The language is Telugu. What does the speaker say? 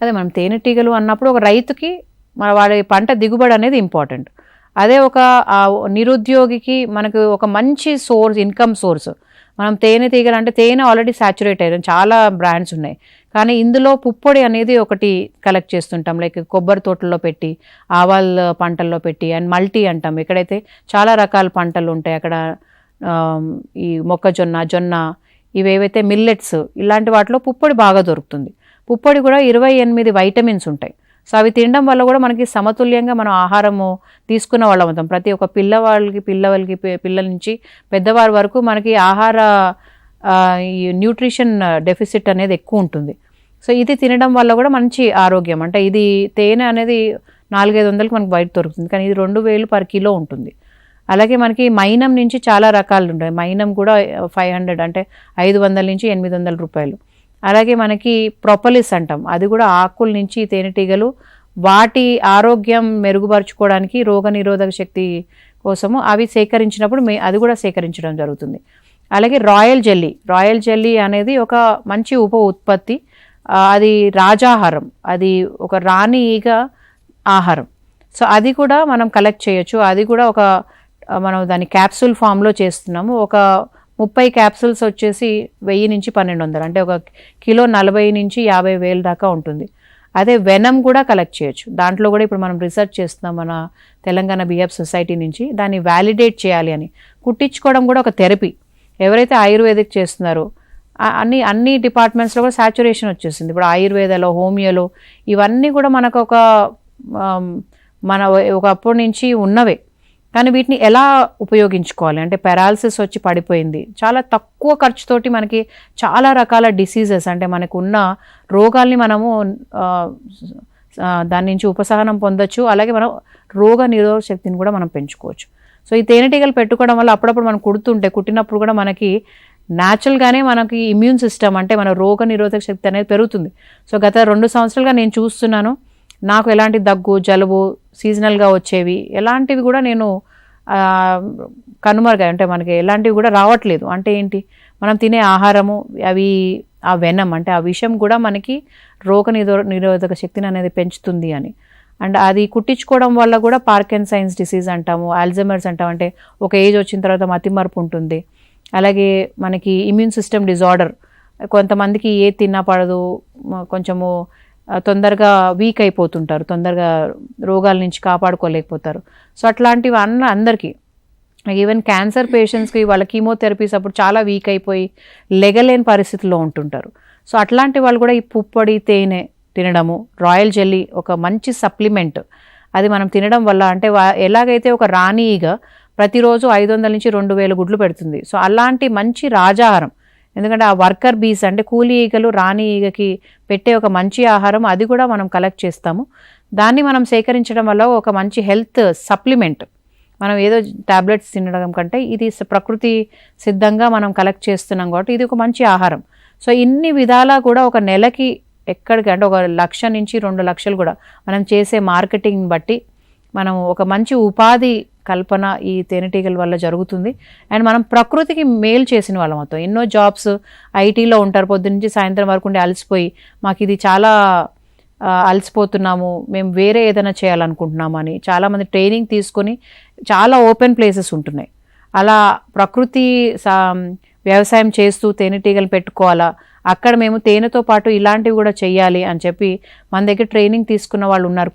అదే మనం తేనెటీగలు అన్నప్పుడు ఒక రైతుకి మన వాడి పంట దిగుబడి అనేది ఇంపార్టెంట్. అదే ఒక నిరుద్యోగికి మనకు ఒక మంచి సోర్స్, ఇన్కమ్ సోర్స్. మనం తేనెటీగలు అంటే తేనె ఆల్రెడీ సాచురేట్ అయ్యారు, చాలా బ్రాండ్స్ ఉన్నాయి. కానీ ఇందులో పుప్పొడి అనేది ఒకటి కలెక్ట్ చేస్తుంటాం, లైక్ కొబ్బరి తోటల్లో పెట్టి, ఆవాల పంటల్లో పెట్టి, అండ్ మల్టీ అంటాం ఎక్కడైతే చాలా రకాల పంటలు ఉంటాయి అక్కడ. ఈ మొక్కజొన్న, జొన్న, ఇవేవైతే మిల్లెట్స్, ఇలాంటి వాటిలో పుప్పొడి బాగా దొరుకుతుంది. పుప్పొడి కూడా 28 వైటమిన్స్ ఉంటాయి. సో అవి తినడం వల్ల కూడా మనకి సమతుల్యంగా మనం ఆహారము తీసుకున్న వాళ్ళం అవుతాం. ప్రతి ఒక్క పిల్లల నుంచి పెద్దవారి వరకు మనకి ఆహార ఈ న్యూట్రిషన్ డెఫిసిట్ అనేది ఎక్కువ ఉంటుంది. సో ఇది తినడం వల్ల కూడా మంచి ఆరోగ్యం. అంటే ఇది తేనె అనేది 400-500 మనకు బయట దొరుకుతుంది, కానీ ఇది 2000 per కిలో ఉంటుంది. అలాగే మనకి మైనం నుంచి చాలా రకాలు ఉంటాయి. మైనం కూడా 500 అంటే 500 నుంచి 800 రూపాయలు. అలాగే మనకి ప్రొపలిస్ అంటాం, అది కూడా ఆకుల నుంచి తేనెటీగలు వాటి ఆరోగ్యం మెరుగుపరుచుకోవడానికి, రోగనిరోధక శక్తి కోసము అవి సేకరించినప్పుడు అది కూడా సేకరించడం జరుగుతుంది. అలాగే రాయల్ జెల్లీ అనేది ఒక మంచి ఉప ఉత్పత్తి. అది రాజాహారం, అది ఒక రాణి ఈగ ఆహారం. సో అది కూడా మనం కలెక్ట్ చేయొచ్చు. అది కూడా మనం దాన్ని క్యాప్సూల్ ఫామ్లో చేస్తున్నాము. ఒక 30 క్యాప్సూల్స్ వచ్చేసి 1000 నుంచి 1200, అంటే ఒక కిలో 40 నుంచి 50,000 దాకా ఉంటుంది. అదే వెనం కూడా కలెక్ట్ చేయొచ్చు. దాంట్లో కూడా ఇప్పుడు మనం రీసెర్చ్ చేస్తున్నాం మన తెలంగాణ బీఎఫ్ సొసైటీ నుంచి, దాన్ని వ్యాలిడేట్ చేయాలి అని. కుట్టించుకోవడం కూడా ఒక థెరపీ. ఎవరైతే ఆయుర్వేదిక్ చేస్తున్నారో అన్ని డిపార్ట్మెంట్స్లో కూడా సాచురేషన్ వచ్చేసింది. ఇప్పుడు ఆయుర్వేదలో, హోమియోలో ఇవన్నీ కూడా మనకు ఒకప్పటి నుంచి ఉన్నవే. కానీ వీటిని ఎలా ఉపయోగించుకోవాలి అంటే, పెరాలసిస్ వచ్చి పడిపోయింది, చాలా తక్కువ ఖర్చుతోటి మనకి చాలా రకాల డిసీజెస్, అంటే మనకు ఉన్న రోగాల్ని మనము దాని నుంచి ఉపశమనం పొందొచ్చు. అలాగే మనం రోగ నిరోధక శక్తిని కూడా మనం పెంచుకోవచ్చు. సో ఈ తేనెటీగలు పెట్టుకోవడం వల్ల అప్పుడప్పుడు మనం కుట్టినప్పుడు కూడా మనకి న్యాచురల్గానే మనకి ఇమ్యూన్ సిస్టమ్, అంటే మన రోగ నిరోధక శక్తి అనేది పెరుగుతుంది. సో గత 2 సంవత్సరాలుగా నేను చూస్తున్నాను, నాకు ఎలాంటి దగ్గు, జలుబు సీజనల్గా వచ్చేవి ఎలాంటివి కూడా నేను కనుమరుగా, అంటే మనకి ఎలాంటివి కూడా రావట్లేదు. అంటే ఏంటి, మనం తినే ఆహారము, అవి ఆ వెనం అంటే ఆ విషం కూడా మనకి రోగ నిరోధక శక్తిని అనేది పెంచుతుంది అని. అండ్ అది కుట్టించుకోవడం వల్ల కూడా పార్కిన్సన్స్ డిసీజ్ అంటాము, ఆల్జైమర్స్ అంటాము, అంటే ఒక ఏజ్ వచ్చిన తర్వాత మతిమరుపు ఉంటుంది. అలాగే మనకి ఇమ్యూన్ సిస్టమ్ డిజార్డర్, కొంతమందికి ఏ తిన్నా పడదు, కొంచెము తొందరగా వీక్ అయిపోతుంటారు, తొందరగా రోగాల నుంచి కాపాడుకోలేకపోతారు. సో అట్లాంటివి అందరికీ, ఈవెన్ క్యాన్సర్ పేషెంట్స్కి వాళ్ళ కీమోథెరపీస్ అప్పుడు చాలా వీక్ అయిపోయి లెగలేని పరిస్థితుల్లో ఉంటుంటారు. సో అట్లాంటి వాళ్ళు కూడా ఈ పుప్పొడి తేనె తినడము, రాయల్ జెల్లీ ఒక మంచి సప్లిమెంట్. అది మనం తినడం వల్ల, అంటే ఎలాగైతే ఒక రాణి ఈగ ప్రతిరోజు 500 నుంచి 2000 గుడ్లు పెడుతుంది, సో అలాంటి మంచి రాజాహారం. ఎందుకంటే ఆ వర్కర్ బీస్ అంటే కూలీ ఈగలు రాణి ఈగకి పెట్టే ఒక మంచి ఆహారం, అది కూడా మనం కలెక్ట్ చేస్తాము. దాన్ని మనం సేకరించడం వల్ల ఒక మంచి హెల్త్ సప్లిమెంట్. మనం ఏదో టాబ్లెట్స్ తినడం కంటే ఇది ప్రకృతి సిద్ధంగా మనం కలెక్ట్ చేస్తున్నాం కాబట్టి ఇది ఒక మంచి ఆహారం. సో ఇన్ని విధాలా కూడా ఒక నెలకి ఎక్కడికి అంటే 1 లక్ష నుంచి 2 లక్షలు కూడా మనం చేసే మార్కెటింగ్ బట్టి మనం ఒక మంచి ఉపాధి కల్పన ఈ తేనెటీగల వల్ల జరుగుతుంది. అండ్ మనం ప్రకృతికి మేలు చేసిన వాళ్ళం అవుతాం. ఎన్నో జాబ్స్ ఐటీలో ఉంటారు, పొద్దు నుంచి సాయంత్రం వరకు ఉండి అలసిపోయి, మాకు ఇది చాలా అలసిపోతున్నాము, మేము వేరే ఏదైనా చేయాలనుకుంటున్నాము అని చాలామంది ట్రైనింగ్ తీసుకొని చాలా ఓపెన్ ప్లేసెస్ ఉంటున్నాయి. అలా ప్రకృతి వ్యవసాయం చేస్తూ తేనెటీగలు పెట్టుకోవాలా, అక్కడ మేము తేనెతో పాటు ఇలాంటివి కూడా చెయ్యాలి అని చెప్పి మన దగ్గర ట్రైనింగ్ తీసుకున్న వాళ్ళు ఉన్నారు.